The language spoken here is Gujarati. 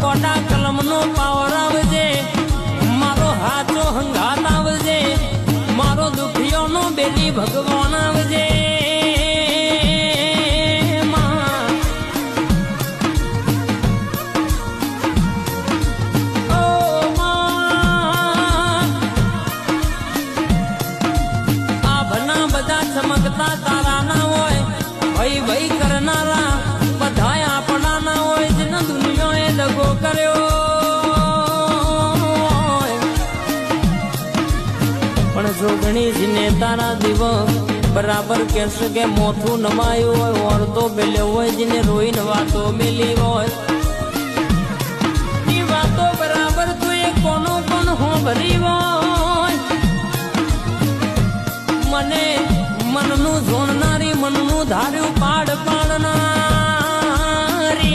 કોટા કલમનો પાવર આવજે, મારો હાચો હંગાત આવજે, મારો દુખિયોનો બેલી ભગવાન આવજે. ચમકતા તારા ના હોય, ભાઈ ભાઈ કરનારા બધા આપણા ના હોય, જેને દુનિયાએ દગો કર્યો. પણ જો ગણેશને તારા દીવ બરાબર કહેશે કે મોથું નમાયું હોય, ઓરતો બેલ્યો હોય, જેને રોઈને વાતો મેલી હોય, એ વાતો બરાબર તું એ કોનો પણ હોભરી હોય. મને મનનું જોણનારી મનનું ધાર્યું પાડ